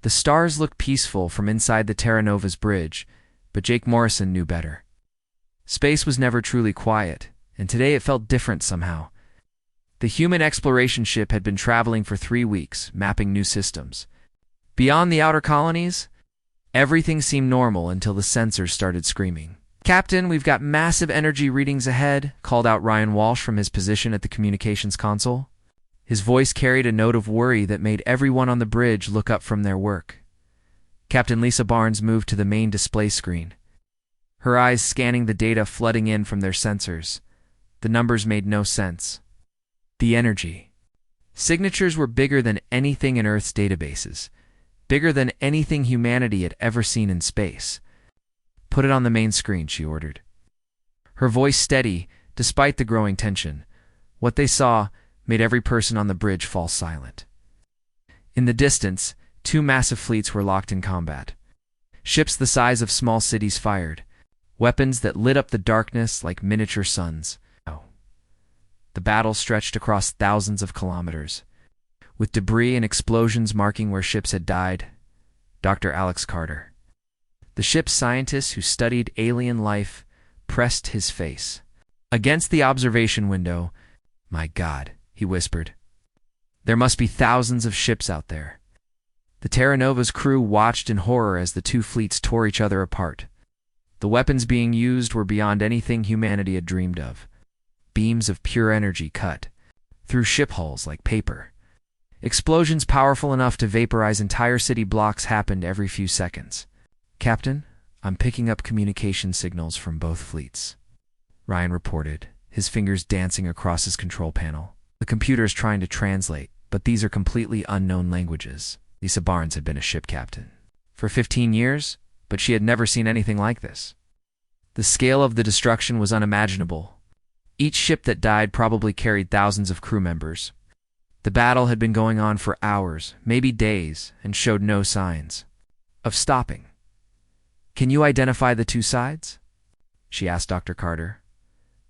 The stars looked peaceful from inside the Terra Nova's bridge, but Jake Morrison knew better. Space was never truly quiet, and today it felt different somehow. The human exploration ship had been traveling for 3 weeks, mapping new systems. Beyond the outer colonies, everything seemed normal until the sensors started screaming. "Captain, we've got massive energy readings ahead," called out Ryan Walsh from his position at the communications console. His voice carried a note of worry that made everyone on the bridge look up from their work. Captain Lisa Barnes moved to the main display screen, her eyes scanning the data flooding in from their sensors. The numbers made no sense. The energy signatures were bigger than anything in Earth's databases, bigger than anything humanity had ever seen in space. "Put it on the main screen," she ordered. Her voice steady, despite the growing tension. What they saw made every person on the bridge fall silent. In the distance, 2 massive fleets were locked in combat. Ships the size of small cities fired, weapons that lit up the darkness like miniature suns. The battle stretched across thousands of kilometers, with debris and explosions marking where ships had died. Dr. Alex Carter, the ship's scientist who studied alien life, pressed his face against the observation window. "My God," he whispered. "There must be thousands of ships out there." The Terra Nova's crew watched in horror as the 2 fleets tore each other apart. The weapons being used were beyond anything humanity had dreamed of. Beams of pure energy cut through ship hulls like paper. Explosions powerful enough to vaporize entire city blocks happened every few seconds. "Captain, I'm picking up communication signals from both fleets," Ryan reported, his fingers dancing across his control panel. "The computer's trying to translate, but these are completely unknown languages." Lisa Barnes had been a ship captain for 15 years, but she had never seen anything like this. The scale of the destruction was unimaginable. Each ship that died probably carried thousands of crew members. The battle had been going on for hours, maybe days, and showed no signs of stopping. "Can you identify the 2 sides?" she asked Dr. Carter.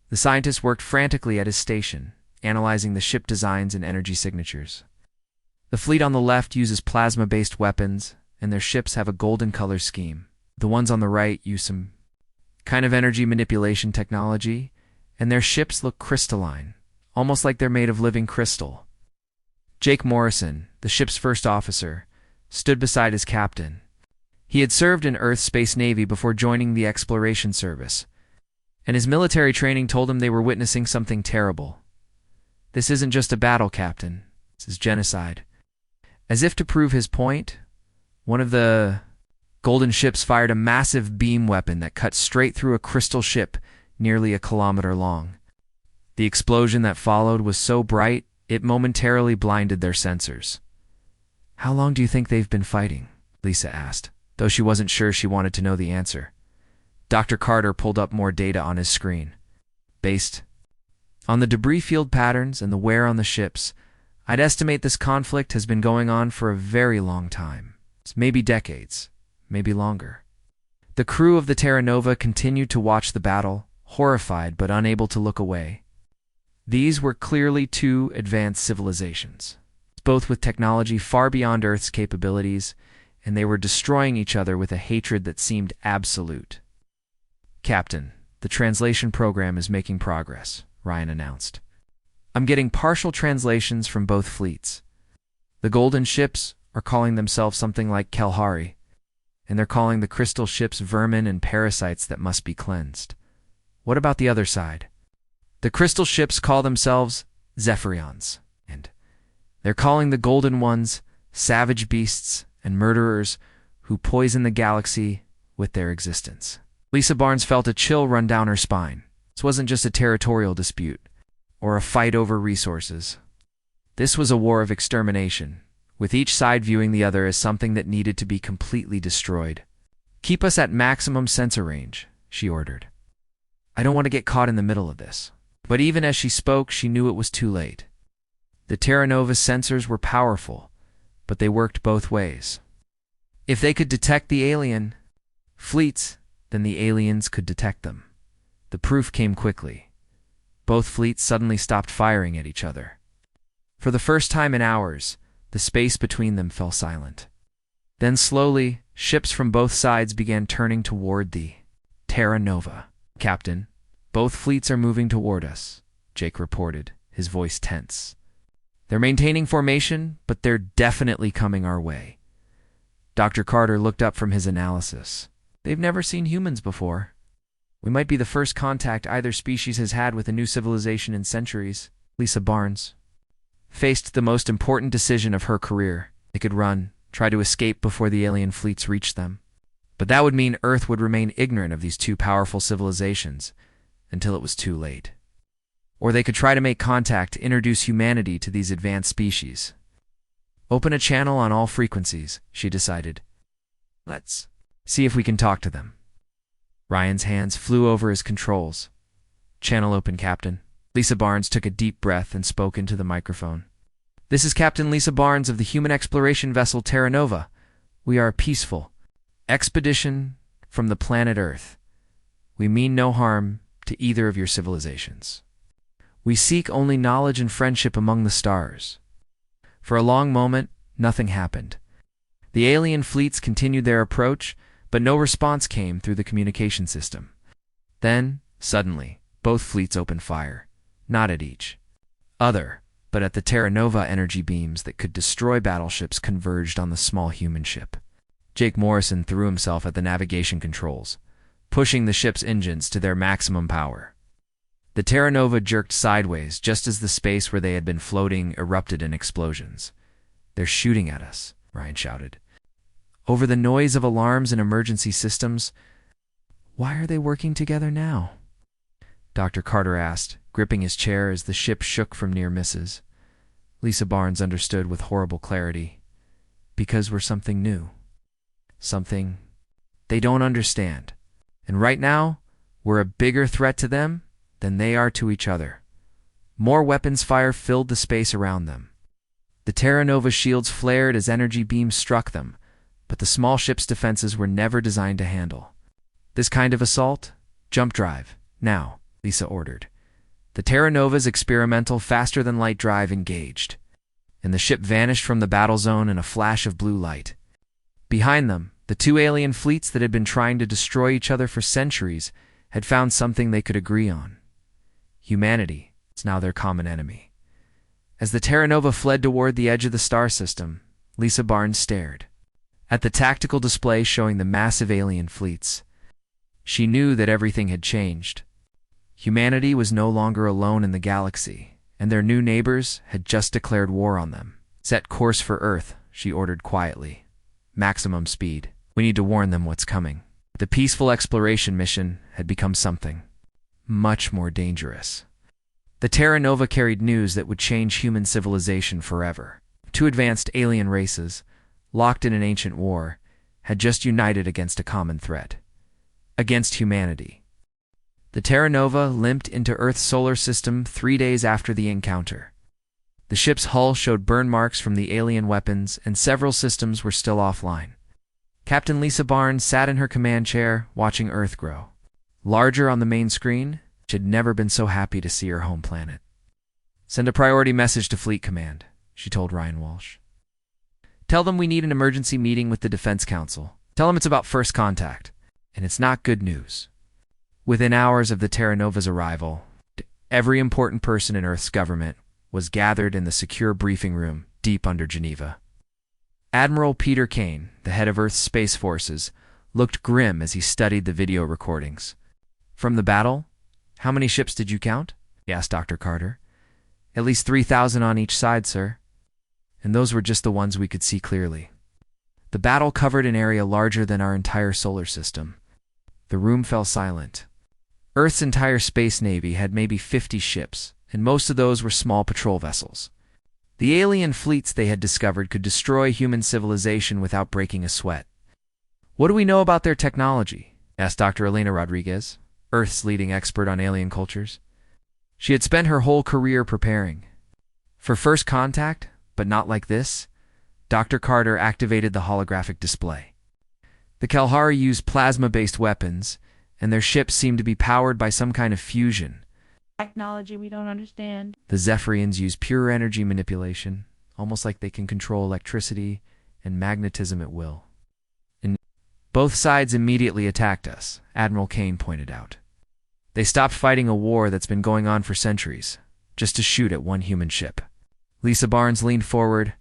The scientist worked frantically at his station, analyzing the ship designs and energy signatures. "The fleet on the left uses plasma-based weapons, and their ships have a golden color scheme. The ones on the right use some kind of energy manipulation technology, and their ships look crystalline, almost like they're made of living crystal." Jake Morrison, the ship's first officer, stood beside his captain. He had served in Earth's Space Navy before joining the Exploration Service, and his military training told him they were witnessing something terrible. "This isn't just a battle, Captain. This is genocide." As if to prove his point, one of the golden ships fired a massive beam weapon that cut straight through a crystal ship nearly a kilometer long. The explosion that followed was so bright, it momentarily blinded their sensors. "How long do you think they've been fighting?" Lisa asked, though she wasn't sure she wanted to know the answer. Dr. Carter pulled up more data on his screen. "Based on the debris field patterns and the wear on the ships, I'd estimate this conflict has been going on for a very long time. Maybe decades, maybe longer." The crew of the Terra Nova continued to watch the battle, horrified but unable to look away. These were clearly 2 advanced civilizations, both with technology far beyond Earth's capabilities, and they were destroying each other with a hatred that seemed absolute. "Captain, the translation program is making progress," Ryan announced. "I'm getting partial translations from both fleets. The golden ships are calling themselves something like Kalhari, and they're calling the crystal ships vermin and parasites that must be cleansed. What about the other side? The crystal ships call themselves Zephyrions, and they're calling the golden ones savage beasts and murderers who poison the galaxy with their existence." Lisa Barnes felt a chill run down her spine. This wasn't just a territorial dispute or a fight over resources. This was a war of extermination, with each side viewing the other as something that needed to be completely destroyed. "Keep us at maximum sensor range," she ordered. "I don't want to get caught in the middle of this." But even as she spoke, she knew it was too late. The Terra Nova's sensors were powerful, but they worked both ways. If they could detect the alien fleets, then the aliens could detect them. The proof came quickly. Both fleets suddenly stopped firing at each other. For the first time in hours, the space between them fell silent. Then slowly, ships from both sides began turning toward the Terra Nova. "Captain, both fleets are moving toward us," Jake reported, his voice tense. "They're maintaining formation, but they're definitely coming our way." Dr. Carter looked up from his analysis. "They've never seen humans before. We might be the first contact either species has had with a new civilization in centuries." Lisa Barnes faced the most important decision of her career. They could run, try to escape before the alien fleets reached them. But that would mean Earth would remain ignorant of these two powerful civilizations until it was too late. Or they could try to make contact to introduce humanity to these advanced species. "Open a channel on all frequencies," she decided. "Let's see if we can talk to them." Ryan's hands flew over his controls. "Channel open, Captain." Lisa Barnes took a deep breath and spoke into the microphone. "This is Captain Lisa Barnes of the human exploration vessel Terra Nova. We are a peaceful expedition from the planet Earth. We mean no harm to either of your civilizations. We seek only knowledge and friendship among the stars." For a long moment, nothing happened. The alien fleets continued their approach, but no response came through the communication system. Then, suddenly, both fleets opened fire, not at each other, but at the Terra Nova. Energy beams that could destroy battleships converged on the small human ship. Jake Morrison threw himself at the navigation controls, pushing the ship's engines to their maximum power. The Terra Nova jerked sideways just as the space where they had been floating erupted in explosions. "They're shooting at us," Ryan shouted. Over the noise of alarms and emergency systems. "Why are they working together now?" Dr. Carter asked, gripping his chair as the ship shook from near misses. Lisa Barnes understood with horrible clarity. "Because we're something new. Something they don't understand. And right now, we're a bigger threat to them than they are to each other." More weapons fire filled the space around them. The Terra Nova shields flared as energy beams struck them, but the small ship's defenses were never designed to handle this kind of assault. "Jump drive, now," Lisa ordered. The Terra Nova's experimental faster-than-light drive engaged, and the ship vanished from the battle zone in a flash of blue light. Behind them, the two alien fleets that had been trying to destroy each other for centuries had found something they could agree on. Humanity is now their common enemy. As the Terra Nova fled toward the edge of the star system, Lisa Barnes stared at the tactical display showing the massive alien fleets. She knew that everything had changed. Humanity was no longer alone in the galaxy, and their new neighbors had just declared war on them. "Set course for Earth," she ordered quietly. "Maximum speed. We need to warn them what's coming." The peaceful exploration mission had become something much more dangerous. The Terra Nova carried news that would change human civilization forever. Two advanced alien races, locked in an ancient war, had just united against a common threat. Against humanity. The Terra Nova limped into Earth's solar system 3 days after the encounter. The ship's hull showed burn marks from the alien weapons, and several systems were still offline. Captain Lisa Barnes sat in her command chair, watching Earth grow larger on the main screen. She had never been so happy to see her home planet. "Send a priority message to Fleet Command," she told Ryan Walsh. "Tell them we need an emergency meeting with the Defense Council. Tell them it's about first contact, and it's not good news." Within hours of the Terra Nova's arrival, every important person in Earth's government was gathered in the secure briefing room deep under Geneva. Admiral Peter Kane, the head of Earth's Space Forces, looked grim as he studied the video recordings. "From the battle? How many ships did you count?" he asked Dr. Carter. "At least 3,000 on each side, sir. And those were just the ones we could see clearly. The battle covered an area larger than our entire solar system." The room fell silent. Earth's entire space navy had maybe 50 ships, and most of those were small patrol vessels. The alien fleets they had discovered could destroy human civilization without breaking a sweat. "What do we know about their technology?" asked Dr. Elena Rodriguez, Earth's leading expert on alien cultures. She had spent her whole career preparing for first contact, but not like this. Dr. Carter activated the holographic display. The Kalahari used plasma-based weapons, and their ships seemed to be powered by some kind of fusion. "Technology we don't understand." The Zephyrians use pure energy manipulation, almost like they can control electricity and magnetism at will. Both sides immediately attacked us, Admiral Kane pointed out. They stopped fighting a war that's been going on for centuries, just to shoot at one human ship. Lisa Barnes leaned forward.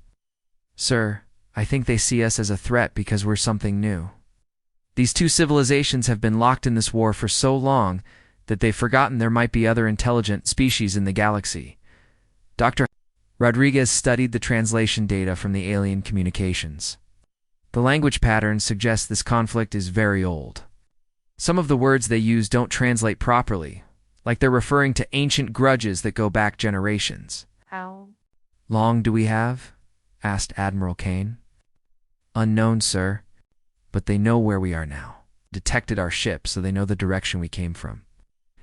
Sir, I think they see us as a threat because we're something new. These two civilizations have been locked in this war for so long that they've forgotten there might be other intelligent species in the galaxy. Dr. Rodriguez studied the translation data from the alien communications. The language patterns suggest this conflict is very old. Some of the words they use don't translate properly, like they're referring to ancient grudges that go back generations. How long do we have? Asked Admiral Kane. Unknown, sir, but they know where we are now. Detected our ship, so they know the direction we came from.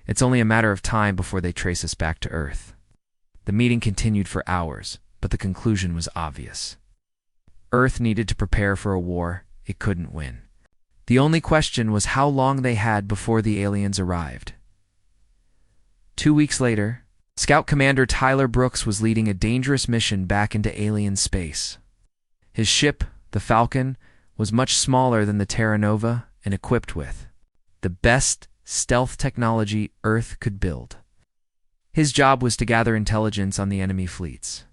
It's only a matter of time before they trace us back to Earth. The meeting continued for hours, but the conclusion was obvious. Earth needed to prepare for a war it couldn't win. The only question was how long they had before the aliens arrived. 2 weeks later, Scout Commander Tyler Brooks was leading a dangerous mission back into alien space. His ship, the Falcon, was much smaller than the Terra Nova and equipped with the best stealth technology Earth could build. His job was to gather intelligence on the enemy fleets.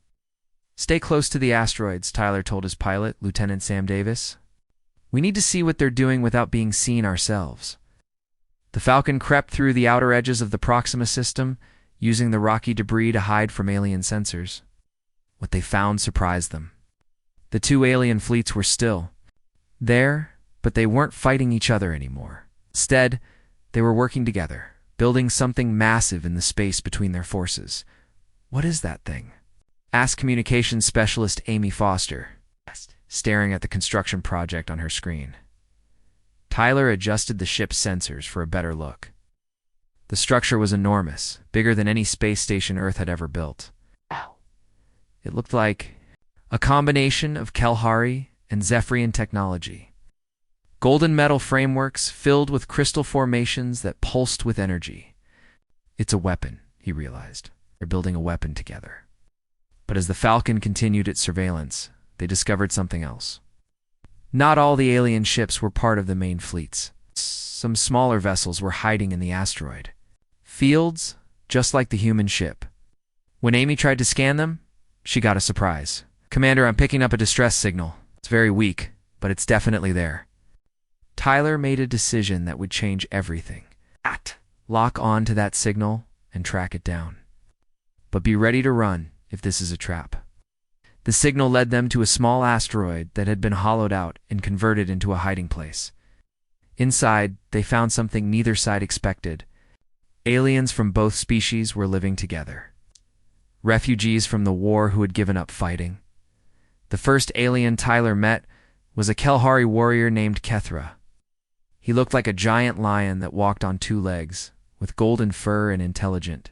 Stay close to the asteroids, Tyler told his pilot, Lieutenant Sam Davis. We need to see what they're doing without being seen ourselves. The Falcon crept through the outer edges of the Proxima system, using the rocky debris to hide from alien sensors. What they found surprised them. The two alien fleets were still there, but they weren't fighting each other anymore. Instead, they were working together, building something massive in the space between their forces. What is that thing? Asked communications specialist Amy Foster, staring at the construction project on her screen. Tyler adjusted the ship's sensors for a better look. The structure was enormous, bigger than any space station Earth had ever built. It looked like a combination of Kalhari and Zephyrian technology. Golden metal frameworks filled with crystal formations that pulsed with energy. It's a weapon, he realized. They're building a weapon together. But as the Falcon continued its surveillance, they discovered something else. Not all the alien ships were part of the main fleets. Some smaller vessels were hiding in the asteroid. Fields, just like the human ship. When Amy tried to scan them, she got a surprise. Commander, I'm picking up a distress signal. It's very weak, but it's definitely there. Tyler made a decision that would change everything. Lock on to that signal and track it down. But be ready to run if this is a trap. The signal led them to a small asteroid that had been hollowed out and converted into a hiding place. Inside, they found something neither side expected. Aliens from both species were living together. Refugees from the war who had given up fighting. The first alien Tyler met was a Kalhari warrior named Kethra. He looked like a giant lion that walked on 2 legs, with golden fur and intelligent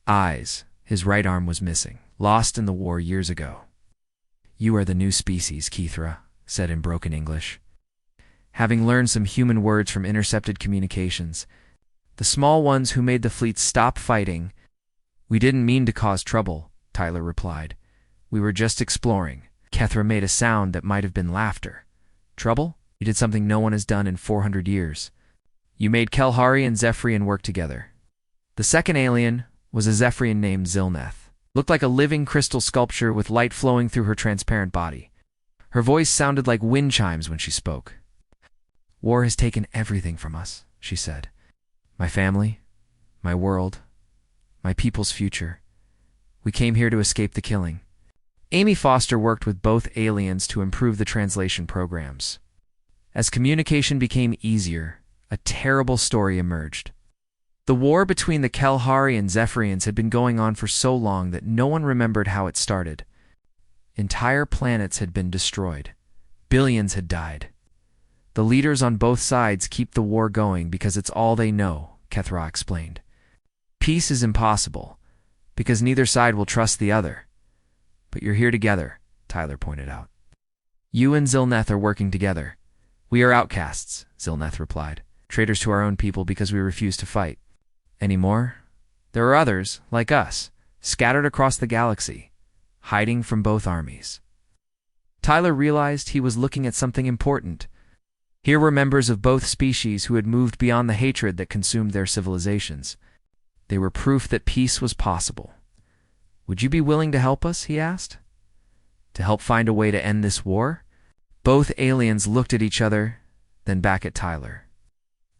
eyes. His right arm was missing, lost in the war years ago. You are the new species, Kethra said in broken English. Having learned some human words from intercepted communications, the small ones who made the fleet stop fighting. We didn't mean to cause trouble, Tyler replied. We were just exploring. Kethra made a sound that might have been laughter. Trouble? You did something no one has done in 400 years. You made Kalhari and Zephyrian work together. The second alien was a Zephyrian named Zilneth. Looked like a living crystal sculpture with light flowing through her transparent body. Her voice sounded like wind chimes when she spoke. War has taken everything from us, she said. My family, my world, my people's future. We came here to escape the killing. Amy Foster worked with both aliens to improve the translation programs. As communication became easier, a terrible story emerged. The war between the Kalhari and Zephyrians had been going on for so long that no one remembered how it started. Entire planets had been destroyed. Billions had died. The leaders on both sides keep the war going because it's all they know, Kethra explained. Peace is impossible, because neither side will trust the other. But you're here together, Tyler pointed out. You and Zilneth are working together. We are outcasts, Zilneth replied. Traitors to our own people because we refuse to fight. Any more? There are others, like us, scattered across the galaxy, hiding from both armies. Tyler realized he was looking at something important. Here were members of both species who had moved beyond the hatred that consumed their civilizations. They were proof that peace was possible. "Would you be willing to help us?" he asked. "To help find a way to end this war?" Both aliens looked at each other, then back at Tyler.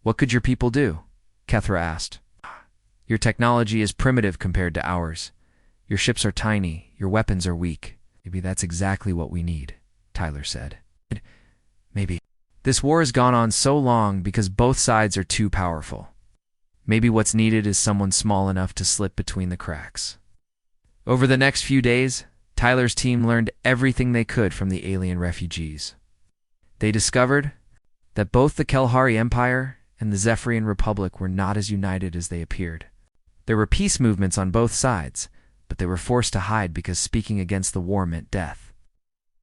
"What could your people do?" Kethra asked. "Your technology is primitive compared to ours. Your ships are tiny, your weapons are weak." "Maybe that's exactly what we need," Tyler said. "Maybe. This war has gone on so long because both sides are too powerful. Maybe what's needed is someone small enough to slip between the cracks." Over the next few days, Tyler's team learned everything they could from the alien refugees. They discovered that both the Kelhari Empire and the Zephyrian Republic were not as united as they appeared. There were peace movements on both sides, but they were forced to hide because speaking against the war meant death.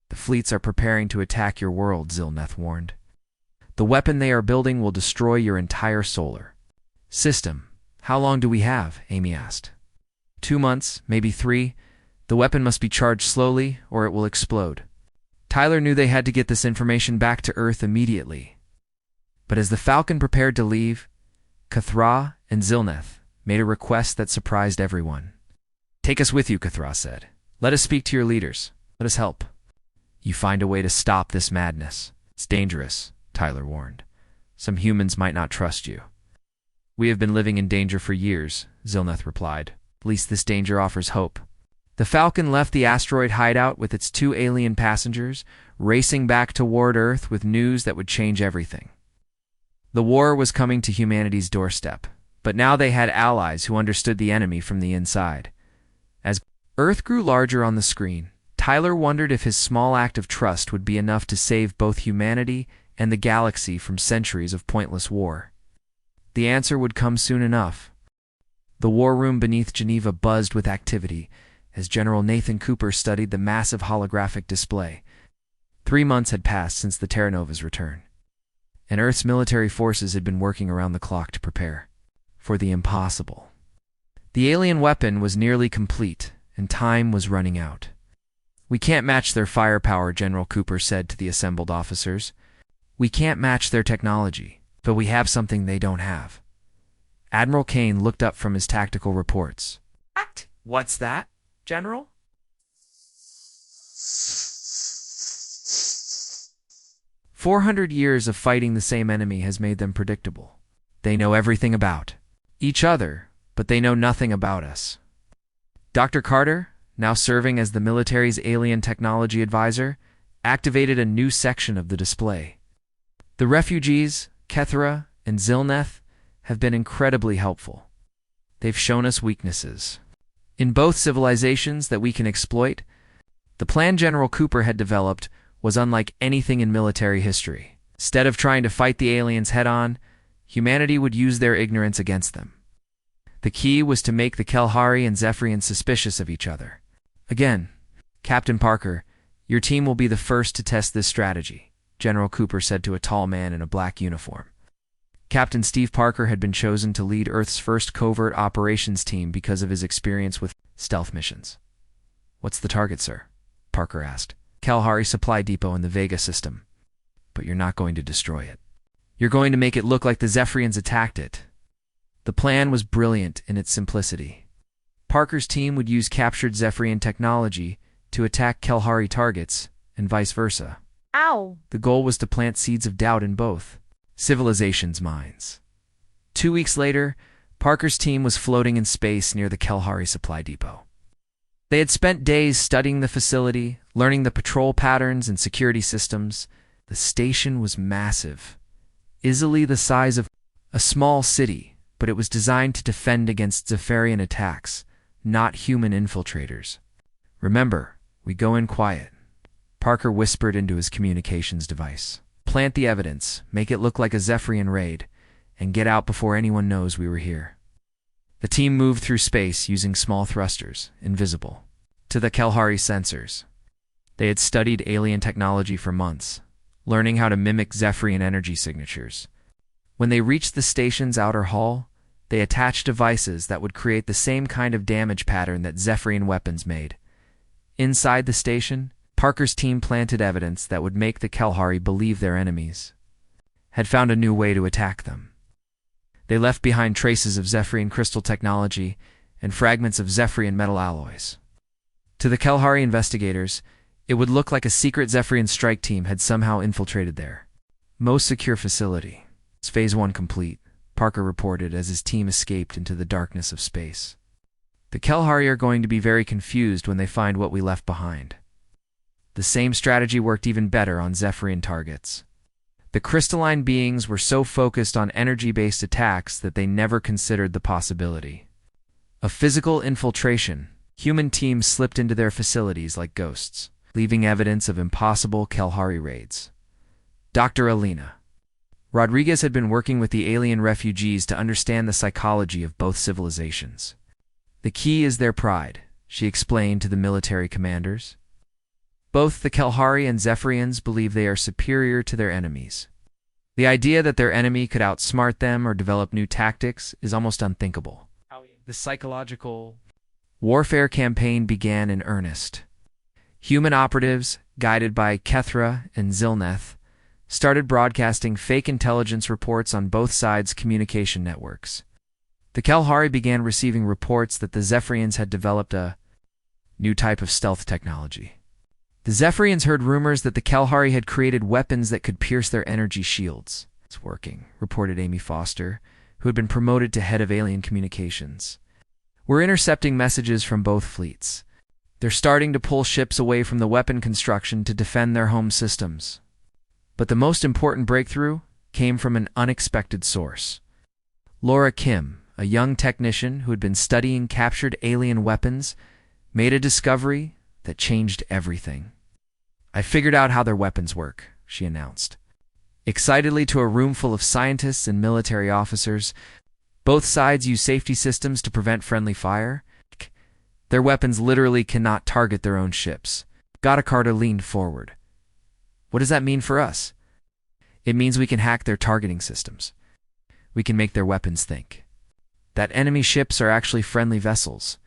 "The fleets are preparing to attack your world," Zilneth warned. "The weapon they are building will destroy your entire solar system." "How long do we have?" Amy asked. 2 months, maybe 3. The weapon must be charged slowly, or it will explode. Tyler knew they had to get this information back to Earth immediately. But as the Falcon prepared to leave, Kethra and Zilneth made a request that surprised everyone. "Take us with you," Kethra said. "Let us speak to your leaders. Let us help. You find a way to stop this madness. It's dangerous," Tyler warned. "Some humans might not trust you." "We have been living in danger for years," Zilneth replied. "At least this danger offers hope." The Falcon left the asteroid hideout with its 2 alien passengers, racing back toward Earth with news that would change everything. The war was coming to humanity's doorstep, but now they had allies who understood the enemy from the inside. As Earth grew larger on the screen, Tyler wondered if his small act of trust would be enough to save both humanity and the galaxy from centuries of pointless war. The answer would come soon enough. The war room beneath Geneva buzzed with activity as General Nathan Cooper studied the massive holographic display. 3 months had passed since the Terra Nova's return, and Earth's military forces had been working around the clock to prepare for the impossible. The alien weapon was nearly complete, and time was running out. "We can't match their firepower," General Cooper said to the assembled officers. "We can't match their technology, but we have something they don't have." Admiral Kane looked up from his tactical reports. "What's that, General?" "400 years of fighting the same enemy has made them predictable. They know everything about each other, but they know nothing about us." Dr. Carter, now serving as the military's alien technology advisor, activated a new section of the display. "The refugees, Kethra and Zilneth, have been incredibly helpful. They've shown us weaknesses in both civilizations that we can exploit." The plan General Cooper had developed was unlike anything in military history. Instead of trying to fight the aliens head-on, humanity would use their ignorance against them. The key was to make the Kelhari and Zephyrians suspicious of each other. "Again, Captain Parker, your team will be the first to test this strategy," General Cooper said to a tall man in a black uniform. Captain Steve Parker had been chosen to lead Earth's first covert operations team because of his experience with stealth missions. "What's the target, sir?" Parker asked. "Kelhari Supply Depot in the Vega system. But you're not going to destroy it. You're going to make it look like the Zephyrians attacked it." The plan was brilliant in its simplicity. Parker's team would use captured Zephyrian technology to attack Kelhari targets, and vice versa. Ow! The goal was to plant seeds of doubt in both civilizations' minds. 2 weeks later, Parker's team was floating in space near the Kelhari Supply Depot. They had spent days studying the facility, learning the patrol patterns and security systems. The station was massive, easily the size of a small city, but it was designed to defend against Zephyrian attacks, not human infiltrators. "Remember, we go in quiet," Parker whispered into his communications device. "Plant the evidence, make it look like a Zephyrian raid, and get out before anyone knows we were here." The team moved through space using small thrusters, invisible to the Kelhari sensors. They had studied alien technology for months, learning how to mimic Zephyrian energy signatures. When they reached the station's outer hull, they attached devices that would create the same kind of damage pattern that Zephyrian weapons made. Inside the station, Parker's team planted evidence that would make the Kelhari believe their enemies. had found a new way to attack them. They left behind traces of Zephyrian crystal technology and fragments of Zephyrian metal alloys. To the Kalahari investigators, it would look like a secret Zephyrian strike team had somehow infiltrated their most secure facility. It's Phase 1 complete, Parker reported as his team escaped into the darkness of space. The Kalahari are going to be very confused when they find what we left behind. The same strategy worked even better on Zephyrian targets. The crystalline beings were so focused on energy-based attacks that they never considered the possibility of physical infiltration. Human teams slipped into their facilities like ghosts, leaving evidence of impossible Kalahari raids. Dr. Alina Rodriguez had been working with the alien refugees to understand the psychology of both civilizations. The key is their pride, she explained to the military commanders. Both the Kalahari and Zephyrians believe they are superior to their enemies. The idea that their enemy could outsmart them or develop new tactics is almost unthinkable. The psychological warfare campaign began in earnest. Human operatives, guided by Kethra and Zilneth, started broadcasting fake intelligence reports on both sides' communication networks. The Kalahari began receiving reports that the Zephyrians had developed a new type of stealth technology. The Zephyrians heard rumors that the Kalahari had created weapons that could pierce their energy shields. It's working, reported Amy Foster, who had been promoted to head of alien communications. We're intercepting messages from both fleets. They're starting to pull ships away from the weapon construction to defend their home systems. But the most important breakthrough came from an unexpected source. Laura Kim, a young technician who had been studying captured alien weapons, made a discovery that changed everything. I figured out how their weapons work, she announced. Excitedly to a room full of scientists and military officers, both sides use safety systems to prevent friendly fire. Their weapons literally cannot target their own ships. Carter leaned forward. What does that mean for us? It means we can hack their targeting systems. We can make their weapons think that enemy ships are actually friendly vessels.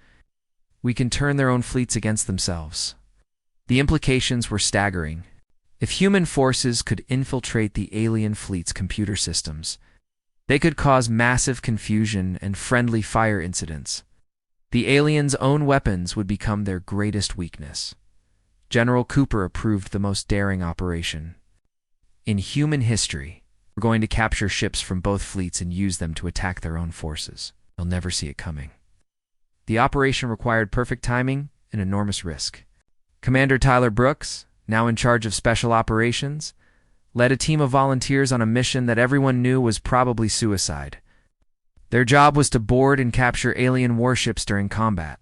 We can turn their own fleets against themselves. The implications were staggering. If human forces could infiltrate the alien fleet's computer systems, they could cause massive confusion and friendly fire incidents. The aliens' own weapons would become their greatest weakness. General Cooper approved the most daring operation in human history. We're going to capture ships from both fleets and use them to attack their own forces. They'll never see it coming. The operation required perfect timing and enormous risk. Commander Tyler Brooks, now in charge of special operations, led a team of volunteers on a mission that everyone knew was probably suicide. Their job was to board and capture alien warships during combat.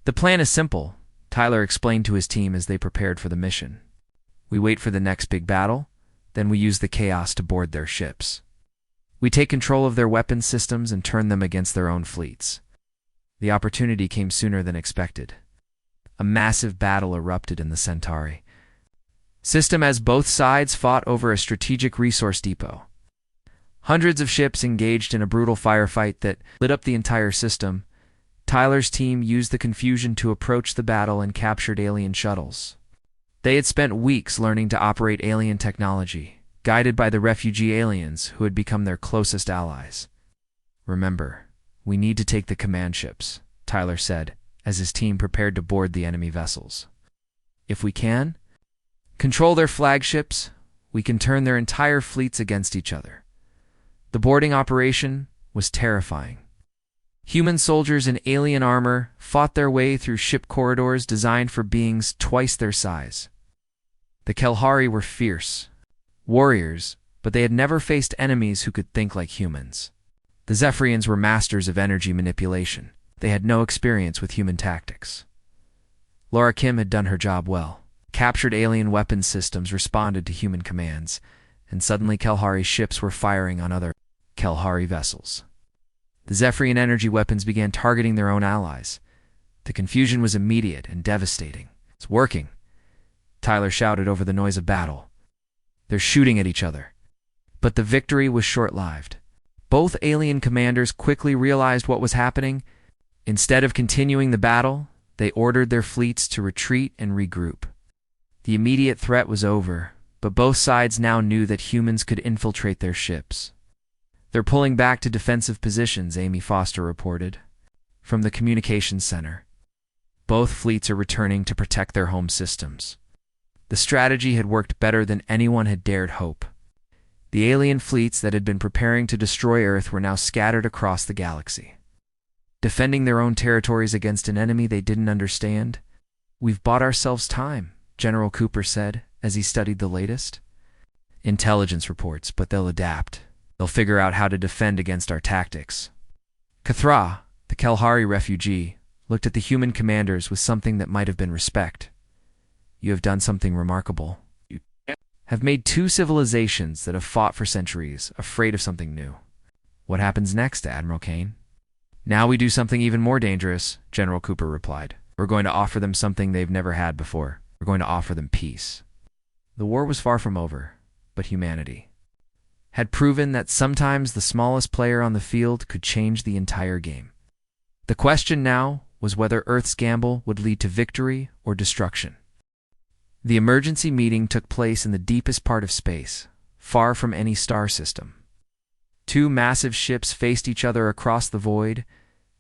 The plan is simple, Tyler explained to his team as they prepared for the mission. We wait for the next big battle, then we use the chaos to board their ships. We take control of their weapons systems and turn them against their own fleets. The opportunity came sooner than expected. A massive battle erupted in the Centauri system as both sides fought over a strategic resource depot. Hundreds of ships engaged in a brutal firefight that lit up the entire system. Tyler's team used the confusion to approach the battle and captured alien shuttles. They had spent weeks learning to operate alien technology, guided by the refugee aliens who had become their closest allies. Remember, we need to take the command ships, Tyler said, as his team prepared to board the enemy vessels. If we can control their flagships, we can turn their entire fleets against each other. The boarding operation was terrifying. Human soldiers in alien armor fought their way through ship corridors designed for beings twice their size. The Kalahari were fierce warriors, but they had never faced enemies who could think like humans. The Zephyrians were masters of energy manipulation. They had no experience with human tactics. Laura Kim had done her job well. Captured alien weapons systems responded to human commands, and suddenly Kalahari ships were firing on other Kalahari vessels. The Zephyrian energy weapons began targeting their own allies. The confusion was immediate and devastating. It's working, Tyler shouted over the noise of battle. They're shooting at each other. But the victory was short-lived. Both alien commanders quickly realized what was happening. Instead of continuing the battle, they ordered their fleets to retreat and regroup. The immediate threat was over, but both sides now knew that humans could infiltrate their ships. "They're pulling back to defensive positions," Amy Foster reported from the communications center. "Both fleets are returning to protect their home systems." The strategy had worked better than anyone had dared hope. The alien fleets that had been preparing to destroy Earth were now scattered across the galaxy, defending their own territories against an enemy they didn't understand. "We've bought ourselves time," General Cooper said as he studied the latest intelligence reports, "but they'll adapt. They'll figure out how to defend against our tactics." Kathra, the Kalahari refugee, looked at the human commanders with something that might have been respect. "You have done something remarkable. You have made two civilizations that have fought for centuries, afraid of something new." "What happens next, Admiral Kane?" "Now we do something even more dangerous," General Cooper replied. "We're going to offer them something they've never had before. We're going to offer them peace." The war was far from over, but humanity had proven that sometimes the smallest player on the field could change the entire game. The question now was whether Earth's gamble would lead to victory or destruction. The emergency meeting took place in the deepest part of space, far from any star system. Two massive ships faced each other across the void,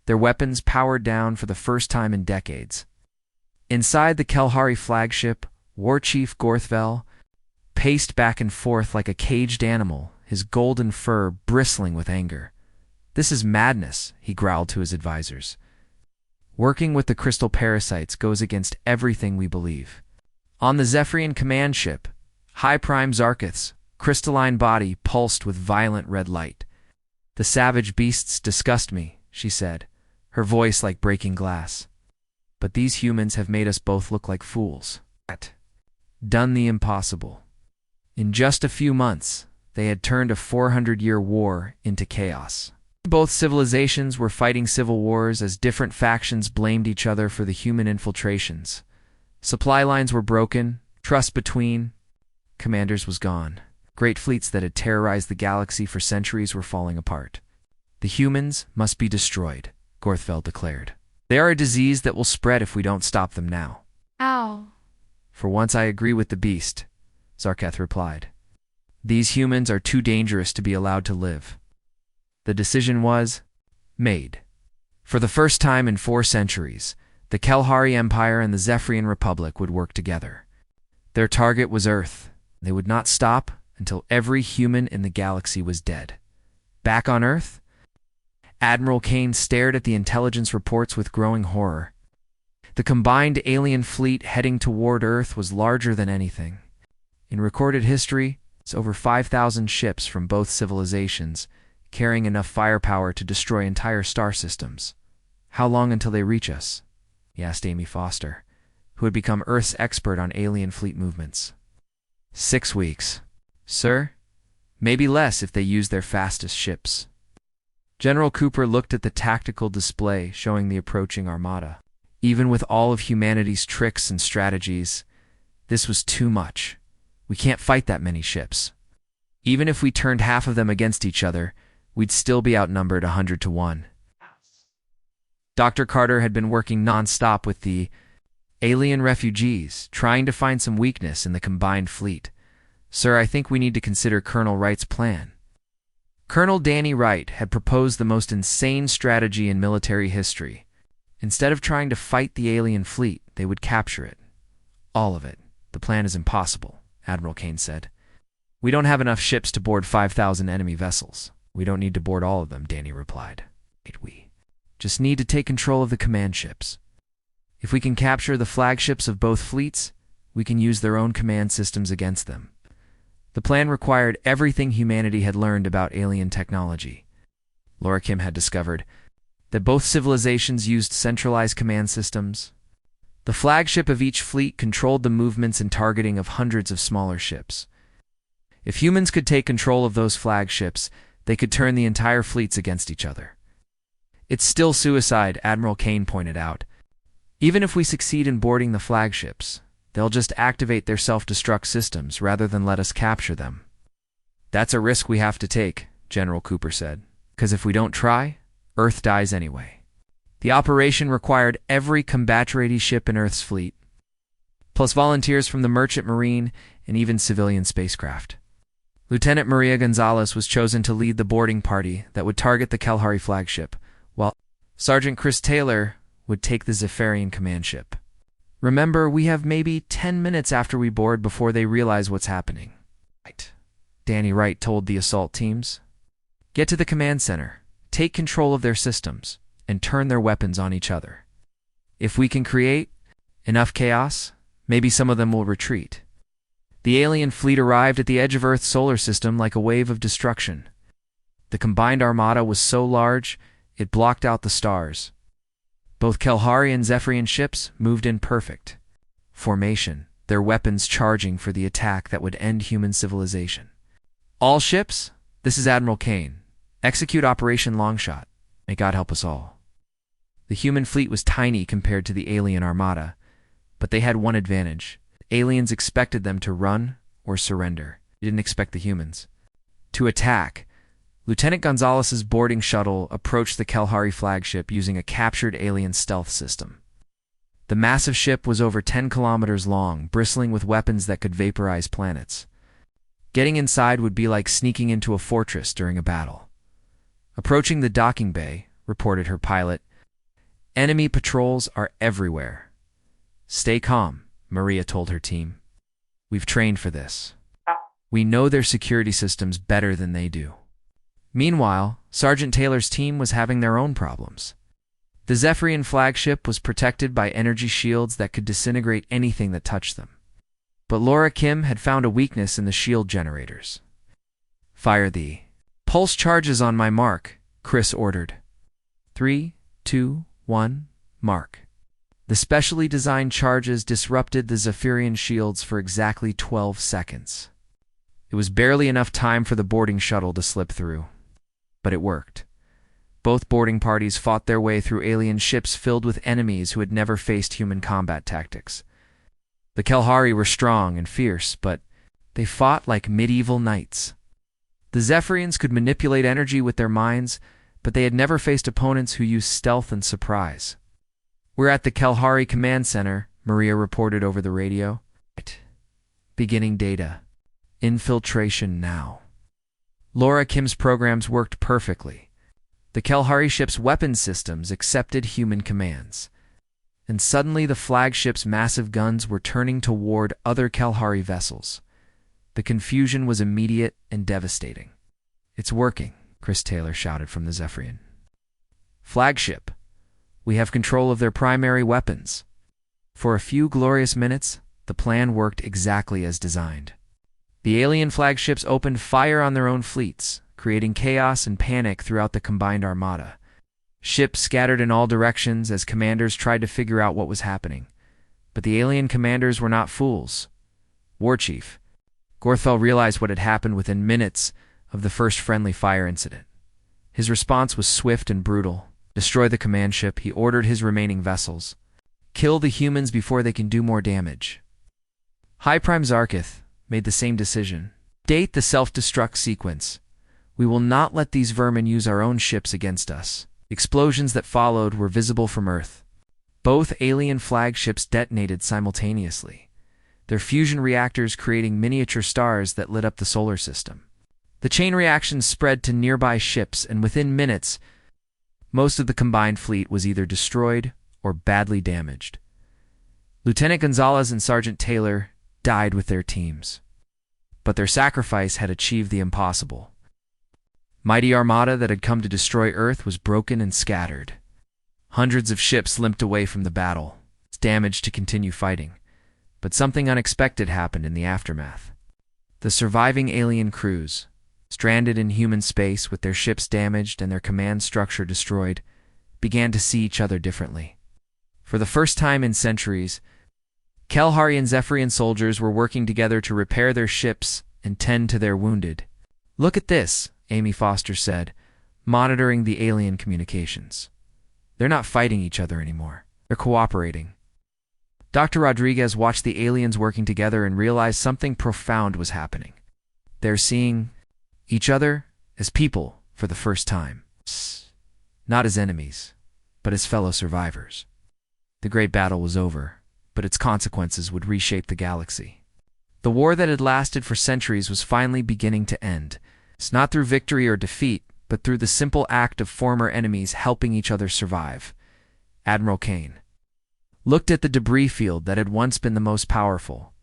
their weapons powered down for the first time in decades. Inside the Kalahari flagship, War Chief Gorthvel paced back and forth like a caged animal, his golden fur bristling with anger. "This is madness," he growled to his advisors. "Working with the crystal parasites goes against everything we believe." On the Zephyrian command ship, High Prime Zarkith's crystalline body pulsed with violent red light. "The savage beasts disgust me," she said, her voice like breaking glass. "But these humans have made us both look like fools. Done the impossible." In just a few months, they had turned a 400-year war into chaos. Both civilizations were fighting civil wars as different factions blamed each other for the human infiltrations. Supply lines were broken, trust between commanders was gone. Great fleets that had terrorized the galaxy for centuries were falling apart. "The humans must be destroyed," Gorthvel declared. "They are a disease that will spread if we don't stop them now." Ow. "For once I agree with the beast," Zarketh replied. "These humans are too dangerous to be allowed to live." The decision was made. For the first time in 4 centuries, the Kalahari Empire and the Zephyrian Republic would work together. Their target was Earth. They would not stop until every human in the galaxy was dead. Back on Earth, Admiral Kane stared at the intelligence reports with growing horror. The combined alien fleet heading toward Earth was larger than anything. In recorded history, it's over 5,000 ships from both civilizations, carrying enough firepower to destroy entire star systems. "How long until they reach us?" he asked Amy Foster, who had become Earth's expert on alien fleet movements. 6 weeks. "Sir? Maybe less if they use their fastest ships." General Cooper looked at the tactical display showing the approaching armada. Even with all of humanity's tricks and strategies, this was too much. "We can't fight that many ships. Even if we turned half of them against each other, we'd still be outnumbered 100 to 1. Dr. Carter had been working non-stop with the alien refugees, trying to find some weakness in the combined fleet. "Sir, I think we need to consider Colonel Wright's plan." Colonel Danny Wright had proposed the most insane strategy in military history. Instead of trying to fight the alien fleet, they would capture it. "All of it. The plan is impossible," Admiral Kane said. "We don't have enough ships to board 5,000 enemy vessels." "We don't need to board all of them," Danny replied. "We just need to take control of the command ships. If we can capture the flagships of both fleets, we can use their own command systems against them." The plan required everything humanity had learned about alien technology. Laura Kim had discovered that both civilizations used centralized command systems. The flagship of each fleet controlled the movements and targeting of hundreds of smaller ships. If humans could take control of those flagships, they could turn the entire fleets against each other. "It's still suicide," Admiral Kane pointed out. "Even if we succeed in boarding the flagships, they'll just activate their self-destruct systems rather than let us capture them." "That's a risk we have to take," General Cooper said, "because if we don't try, Earth dies anyway." The operation required every combat-ready ship in Earth's fleet, plus volunteers from the Merchant Marine and even civilian spacecraft. Lieutenant Maria Gonzalez was chosen to lead the boarding party that would target the Kalahari flagship, while Sergeant Chris Taylor would take the Zephyrian command ship. Remember, we have maybe 10 minutes after we board before they realize what's happening. Right. Danny Wright told the assault teams. Get to the command center, take control of their systems, and turn their weapons on each other. If we can create enough chaos, maybe some of them will retreat. The alien fleet arrived at the edge of Earth's solar system like a wave of destruction. The combined armada was so large, it blocked out the stars. Both Kalahari and Zephyrian ships moved in perfect formation, their weapons charging for the attack that would end human civilization. All ships, this is Admiral Kane. Execute Operation Longshot. May God help us all. The human fleet was tiny compared to the alien armada, but they had one advantage. Aliens expected them to run or surrender. They didn't expect the humans to attack. Lieutenant Gonzalez's boarding shuttle approached the Kalahari flagship using a captured alien stealth system. The massive ship was over 10 kilometers long, bristling with weapons that could vaporize planets. Getting inside would be like sneaking into a fortress during a battle. Approaching the docking bay, reported her pilot, enemy patrols are everywhere. Stay calm, Maria told her team. We've trained for this. We know their security systems better than they do. Meanwhile, Sergeant Taylor's team was having their own problems. The Zephyrian flagship was protected by energy shields that could disintegrate anything that touched them. But Laura Kim had found a weakness in the shield generators. Fire the pulse charges on my mark, Chris ordered. 3, 2, 1, mark. The specially designed charges disrupted the Zephyrian shields for exactly 12 seconds. It was barely enough time for the boarding shuttle to slip through. But it worked. Both boarding parties fought their way through alien ships filled with enemies who had never faced human combat tactics. The Kalahari were strong and fierce, but they fought like medieval knights. The Zephyrians could manipulate energy with their minds, but they had never faced opponents who used stealth and surprise. We're at the Kalahari Command Center, Maria reported over the radio. Beginning data. Infiltration now. Laura Kim's programs worked perfectly. The Kalahari ship's weapon systems accepted human commands. And suddenly the flagship's massive guns were turning toward other Kalahari vessels. The confusion was immediate and devastating. It's working, Chris Taylor shouted from the Zephyrian flagship. We have control of their primary weapons. For a few glorious minutes, the plan worked exactly as designed. The alien flagships opened fire on their own fleets, creating chaos and panic throughout the combined armada. Ships scattered in all directions as commanders tried to figure out what was happening. But the alien commanders were not fools. War Chief Gorthel realized what had happened within minutes of the first friendly fire incident. His response was swift and brutal. Destroy the command ship, he ordered his remaining vessels. Kill the humans before they can do more damage. High Prime Zarkith made the same decision. Date the self-destruct sequence. We will not let these vermin use our own ships against us. Explosions that followed were visible from Earth. Both alien flagships detonated simultaneously, their fusion reactors creating miniature stars that lit up the solar system. The chain reactions spread to nearby ships, and within minutes, most of the combined fleet was either destroyed or badly damaged. Lieutenant Gonzalez and Sergeant Taylor died with their teams. But their sacrifice had achieved the impossible. Mighty armada that had come to destroy Earth was broken and scattered. Hundreds of ships limped away from the battle, damaged to continue fighting. But something unexpected happened in the aftermath. The surviving alien crews, stranded in human space with their ships damaged and their command structure destroyed, began to see each other differently. For the first time in centuries, Kalahari and Zephyrian soldiers were working together to repair their ships and tend to their wounded. Look at this, Amy Foster said, monitoring the alien communications. They're not fighting each other anymore. They're cooperating. Dr. Rodriguez watched the aliens working together and realized something profound was happening. They're seeing each other as people for the first time. Not as enemies, but as fellow survivors. The great battle was over, but its consequences would reshape the galaxy. The war that had lasted for centuries was finally beginning to end. It's not through victory or defeat, but through the simple act of former enemies helping each other survive. Admiral Kane looked at the debris field that had once been the most powerful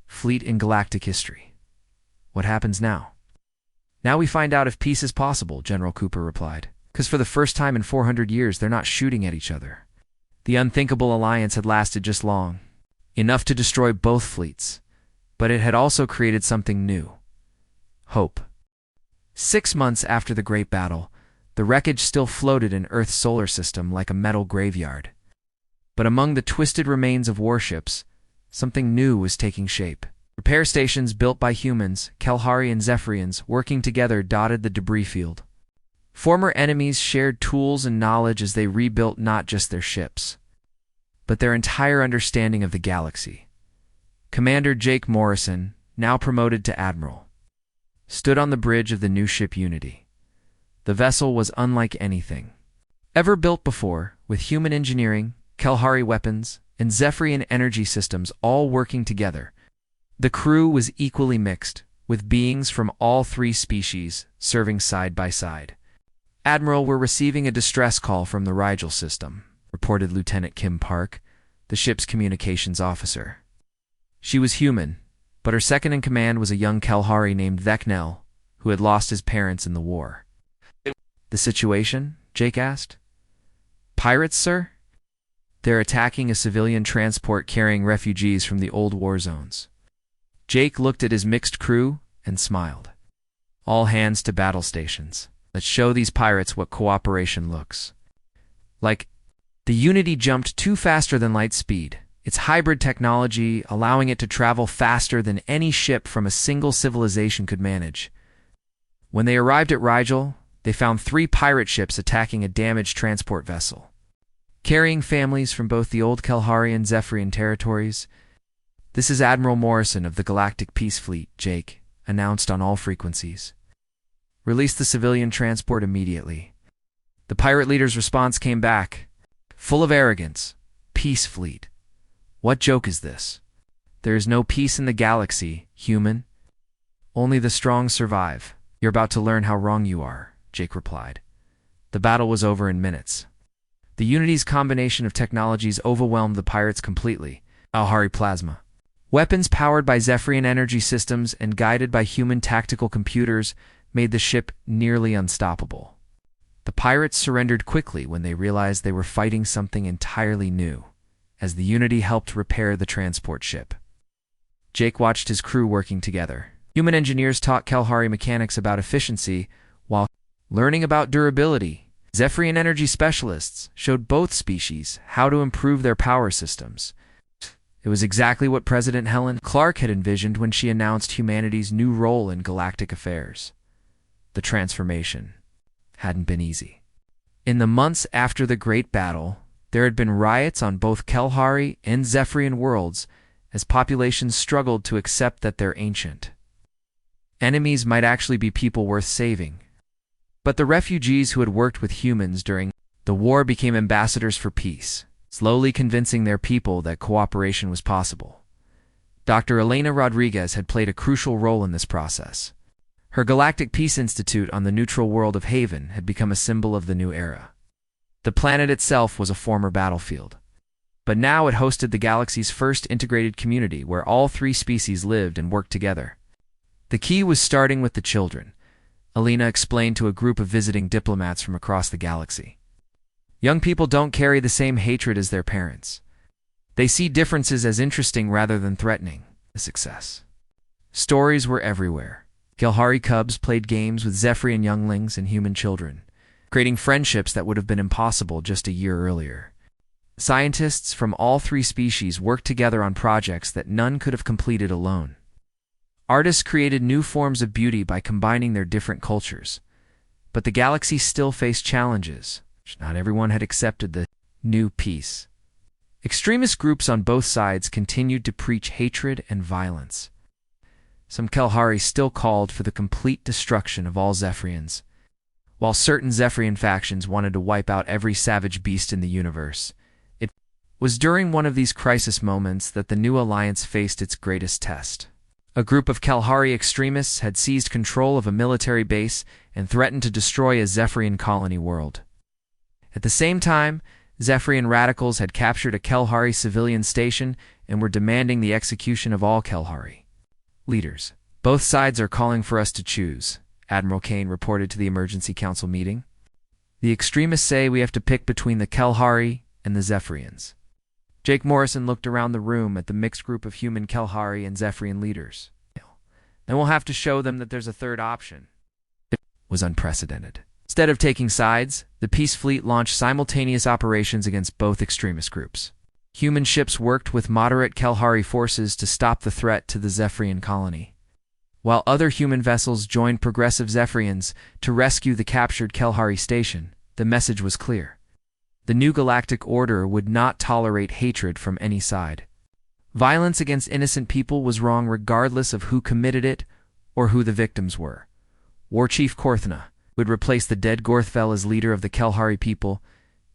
fleet in galactic history. What happens now? Now we find out if peace is possible, General Cooper replied. Because for the first time in 400 years, they're not shooting at each other. The unthinkable alliance had lasted just long enough to destroy both fleets, but it had also created something new. Hope. 6 months after the Great Battle, the wreckage still floated in Earth's solar system like a metal graveyard. But among the twisted remains of warships, something new was taking shape. Repair stations built by humans, Kalhari and Zephyrians, working together dotted the debris field. Former enemies shared tools and knowledge as they rebuilt not just their ships, but their entire understanding of the galaxy. Commander Jake Morrison, now promoted to Admiral, stood on the bridge of the new ship Unity. The vessel was unlike anything ever built before, with human engineering, Kalhari weapons, and Zephyrian energy systems all working together. The crew was equally mixed, with beings from all 3 species serving side by side. Admiral, we're receiving a distress call from the Rigel system, reported Lieutenant Kim Park, the ship's communications officer. She was human, but her second-in-command was a young Kalhari named Vecnel, who had lost his parents in the war. The situation? Jake asked. Pirates, sir? They're attacking a civilian transport carrying refugees from the old war zones. Jake looked at his mixed crew and smiled. All hands to battle stations. Let's show these pirates what cooperation looks like. The Unity jumped 2 faster than light speed, its hybrid technology allowing it to travel faster than any ship from a single civilization could manage. When they arrived at Rigel, they found 3 pirate ships attacking a damaged transport vessel, carrying families from both the old Kalhari and Zephyrian territories. This is Admiral Morrison of the Galactic Peace Fleet, Jake announced on all frequencies. Release the civilian transport immediately. The pirate leader's response came back, full of arrogance. Peace Fleet. What joke is this? There is no peace in the galaxy, human. Only the strong survive. You're about to learn how wrong you are, Jake replied. The battle was over in minutes. The Unity's combination of technologies overwhelmed the pirates completely. Kalhari plasma. Weapons powered by Zephyrian energy systems and guided by human tactical computers made the ship nearly unstoppable. The pirates surrendered quickly when they realized they were fighting something entirely new, as the Unity helped repair the transport ship. Jake watched his crew working together. Human engineers taught Kalhari mechanics about efficiency, while learning about durability. Zephyrian energy specialists showed both species how to improve their power systems. It was exactly what President Helen Clark had envisioned when she announced humanity's new role in galactic affairs. The transformation hadn't been easy. In the months after the Great Battle, there had been riots on both Kalhari and Zephyrian worlds as populations struggled to accept that their ancient enemies might actually be people worth saving. But the refugees who had worked with humans during the war became ambassadors for peace, slowly convincing their people that cooperation was possible. Dr. Elena Rodriguez had played a crucial role in this process. Her Galactic Peace Institute on the neutral world of Haven had become a symbol of the new era. The planet itself was a former battlefield, but now it hosted the galaxy's first integrated community where all 3 species lived and worked together. The key was starting with the children, Elena explained to a group of visiting diplomats from across the galaxy. Young people don't carry the same hatred as their parents. They see differences as interesting rather than threatening. A success. Stories were everywhere. Kalhari cubs played games with Zephyrian younglings and human children, creating friendships that would have been impossible just a year earlier. Scientists from all 3 species worked together on projects that none could have completed alone. Artists created new forms of beauty by combining their different cultures. But the galaxy still faced challenges. Not everyone had accepted the new peace. Extremist groups on both sides continued to preach hatred and violence. Some Kalhari still called for the complete destruction of all Zephyrians, while certain Zephyrian factions wanted to wipe out every savage beast in the universe. It was during one of these crisis moments that the new alliance faced its greatest test. A group of Kalahari extremists had seized control of a military base and threatened to destroy a Zephyrian colony world. At the same time, Zephyrian radicals had captured a Kalahari civilian station and were demanding the execution of all Kalahari leaders. "Both sides are calling for us to choose," Admiral Kane reported to the emergency council meeting. "The extremists say we have to pick between the Kalahari and the Zephyrians." Jake Morrison looked around the room at the mixed group of human Kalahari and Zephyrian leaders. "Then we'll have to show them that there's a third option." It was unprecedented. Instead of taking sides, the Peace Fleet launched simultaneous operations against both extremist groups. Human ships worked with moderate Kalahari forces to stop the threat to the Zephyrian colony, while other human vessels joined progressive Zephyrians to rescue the captured Kalahari station. The message was clear. The new galactic order would not tolerate hatred from any side. Violence against innocent people was wrong regardless of who committed it or who the victims were. War Chief Korthna, who would replace the dead Gorthvel as leader of the Kalahari people,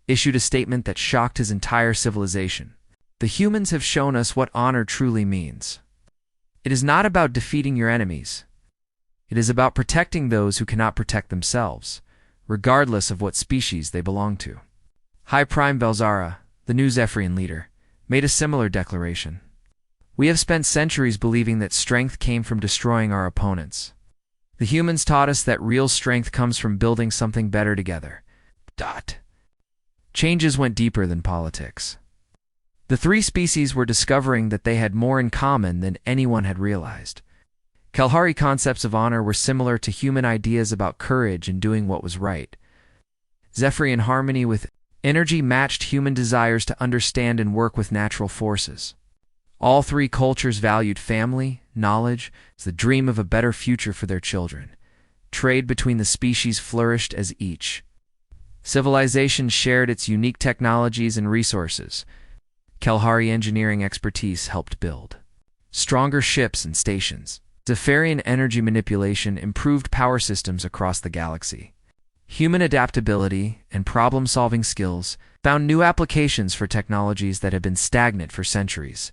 issued a statement that shocked his entire civilization. "The humans have shown us what honor truly means. It is not about defeating your enemies. It is about protecting those who cannot protect themselves, regardless of what species they belong to." High Prime Belzara, the new Zephyrian leader, made a similar declaration. "We have spent centuries believing that strength came from destroying our opponents. The humans taught us that real strength comes from building something better together." Changes went deeper than politics. The three species were discovering that they had more in common than anyone had realized. Kalahari concepts of honor were similar to human ideas about courage and doing what was right. Zephyrian harmony with energy matched human desires to understand and work with natural forces. All three cultures valued family, knowledge, as the dream of a better future for their children. Trade between the species flourished as each civilization shared its unique technologies and resources. Kalahari engineering expertise helped build stronger ships and stations. Zephyrian energy manipulation improved power systems across the galaxy. Human adaptability and problem-solving skills found new applications for technologies that had been stagnant for centuries.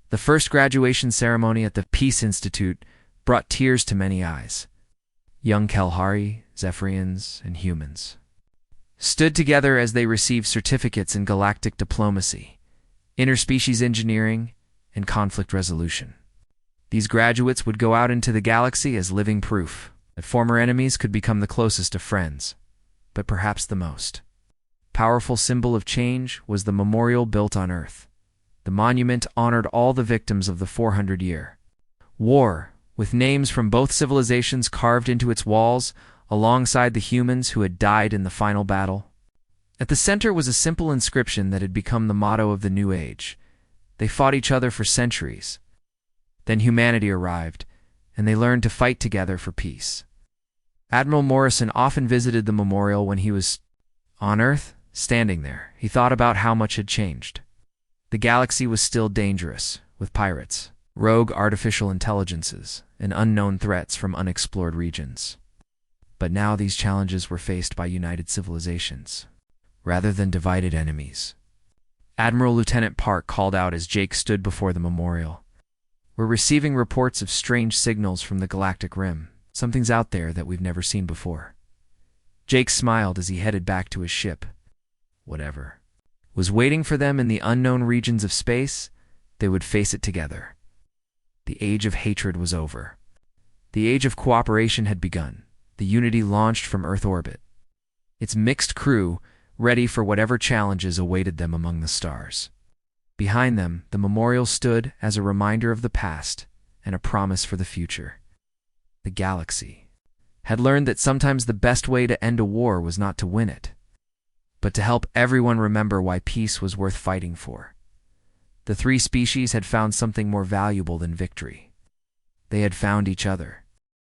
The first graduation ceremony at the Peace Institute brought tears to many eyes. Young Kalahari, Zephyrians, and humans stood together as they received certificates in galactic diplomacy, interspecies engineering, and conflict resolution. These graduates would go out into the galaxy as living proof that former enemies could become the closest of friends, but perhaps the most powerful symbol of change was the memorial built on Earth. The monument honored all the victims of the 400-year war, with names from both civilizations carved into its walls, alongside the humans who had died in the final battle. At the center was a simple inscription that had become the motto of the New Age. They fought each other for centuries. Then humanity arrived, and they learned to fight together for peace. Admiral Morrison often visited the memorial when he was on Earth. Standing there, he thought about how much had changed. The galaxy was still dangerous, with pirates, rogue artificial intelligences, and unknown threats from unexplored regions. But now these challenges were faced by united civilizations, rather than divided enemies. Admiral Lieutenant Park called out as Jake stood before the memorial. "We're receiving reports of strange signals from the galactic rim. Something's out there that we've never seen before." Jake smiled as he headed back to his ship. Whatever was waiting for them in the unknown regions of space, they would face it together. The age of hatred was over. The age of cooperation had begun. The Unity launched from Earth orbit, its mixed crew ready for whatever challenges awaited them among the stars. Behind them, the memorial stood as a reminder of the past and a promise for the future. The galaxy had learned that sometimes the best way to end a war was not to win it, but to help everyone remember why peace was worth fighting for. The three species had found something more valuable than victory. They had found each other.